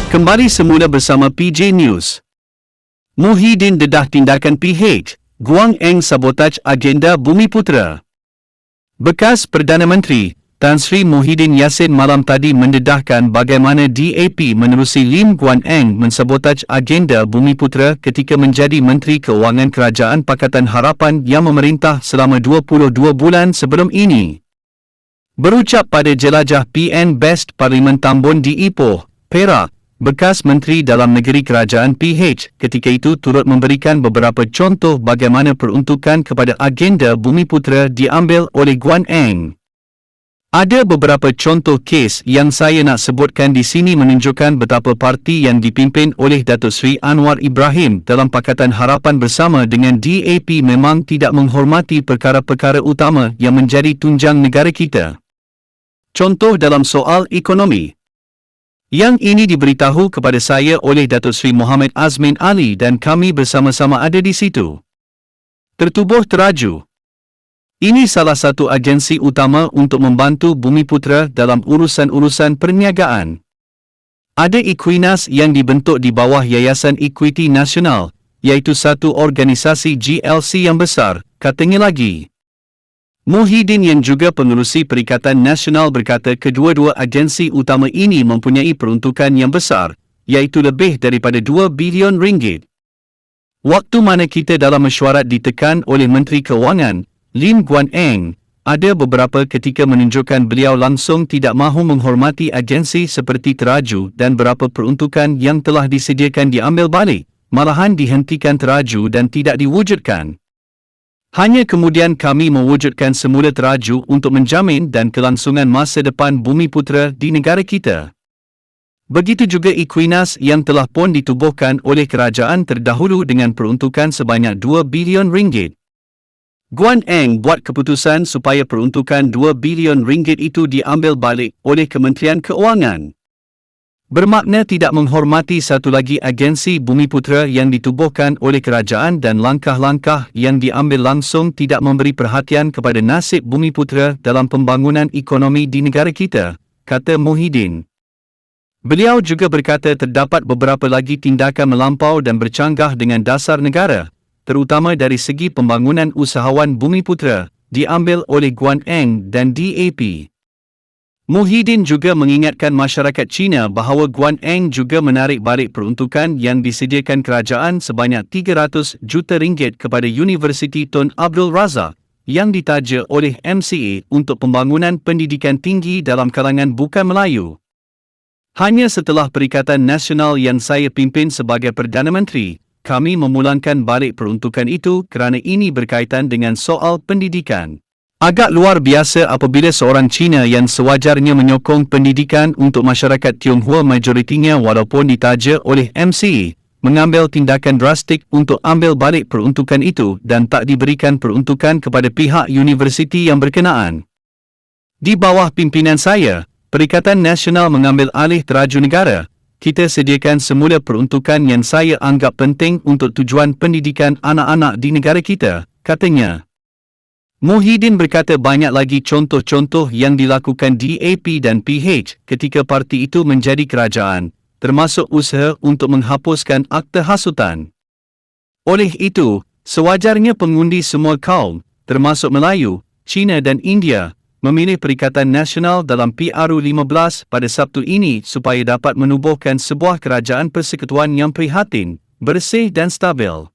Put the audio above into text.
Kembali semula bersama PJ News. Muhyiddin dedah tindakan PH, Guang Eng sabotaj agenda Bumiputera. Bekas Perdana Menteri, Tan Sri Muhyiddin Yassin malam tadi mendedahkan bagaimana DAP menerusi Lim Guan Eng mensabotaj agenda Bumiputera ketika menjadi Menteri Keuangan Kerajaan Pakatan Harapan yang memerintah selama 22 bulan sebelum ini. Berucap pada jelajah PN Best Parlimen Tambun di Ipoh, Perak, bekas Menteri Dalam Negeri Kerajaan PH ketika itu turut memberikan beberapa contoh bagaimana peruntukan kepada agenda Bumiputera diambil oleh Guan Eng. Ada beberapa contoh kes yang saya nak sebutkan di sini menunjukkan betapa parti yang dipimpin oleh Datuk Seri Anwar Ibrahim dalam Pakatan Harapan bersama dengan DAP memang tidak menghormati perkara-perkara utama yang menjadi tunjang negara kita. Contoh dalam soal ekonomi. Yang ini diberitahu kepada saya oleh Datuk Seri Mohamed Azmin Ali dan kami bersama-sama ada di situ. Tertubuh teraju. Ini salah satu agensi utama untuk membantu Bumiputera dalam urusan-urusan perniagaan. Ada Equinas yang dibentuk di bawah Yayasan Equity Nasional, iaitu satu organisasi GLC yang besar, katanya lagi. Muhyiddin yang juga pengerusi Perikatan Nasional berkata kedua-dua agensi utama ini mempunyai peruntukan yang besar, iaitu lebih daripada 2 bilion ringgit. Waktu mana kita dalam mesyuarat ditekan oleh Menteri Keuangan, Lim Guan Eng, ada beberapa ketika menunjukkan beliau langsung tidak mahu menghormati agensi seperti teraju dan berapa peruntukan yang telah disediakan diambil balik, malahan dihentikan teraju dan tidak diwujudkan. Hanya kemudian kami mewujudkan semula teraju untuk menjamin dan kelangsungan masa depan Bumiputera di negara kita. Begitu juga Equinas yang telah pun ditubuhkan oleh kerajaan terdahulu dengan peruntukan sebanyak 2 bilion ringgit. Guan Eng buat keputusan supaya peruntukan 2 bilion ringgit itu diambil balik oleh Kementerian Keuangan. Bermakna tidak menghormati satu lagi agensi Bumiputera yang ditubuhkan oleh kerajaan dan langkah-langkah yang diambil langsung tidak memberi perhatian kepada nasib Bumiputera dalam pembangunan ekonomi di negara kita, kata Muhyiddin. Beliau juga berkata terdapat beberapa lagi tindakan melampau dan bercanggah dengan dasar negara, terutama dari segi pembangunan usahawan Bumiputera, diambil oleh Guan Eng dan DAP. Muhyiddin juga mengingatkan masyarakat Cina bahawa Guan Eng juga menarik balik peruntukan yang disediakan kerajaan sebanyak 300 juta ringgit kepada Universiti Tun Abdul Razak yang ditaja oleh MCA untuk pembangunan pendidikan tinggi dalam kalangan bukan Melayu. Hanya setelah Perikatan Nasional yang saya pimpin sebagai Perdana Menteri, kami memulangkan balik peruntukan itu kerana ini berkaitan dengan soal pendidikan. Agak luar biasa apabila seorang Cina yang sewajarnya menyokong pendidikan untuk masyarakat Tionghoa majoritinya walaupun ditaja oleh MCA, mengambil tindakan drastik untuk ambil balik peruntukan itu dan tak diberikan peruntukan kepada pihak universiti yang berkenaan. Di bawah pimpinan saya, Perikatan Nasional mengambil alih teraju negara. Kita sediakan semula peruntukan yang saya anggap penting untuk tujuan pendidikan anak-anak di negara kita, katanya. Muhyiddin berkata banyak lagi contoh-contoh yang dilakukan DAP dan PH ketika parti itu menjadi kerajaan, termasuk usaha untuk menghapuskan akta hasutan. Oleh itu, sewajarnya pengundi semua kaum, termasuk Melayu, Cina dan India, memilih Perikatan Nasional dalam PRU15 pada Sabtu ini supaya dapat menubuhkan sebuah kerajaan persekutuan yang prihatin, bersih dan stabil.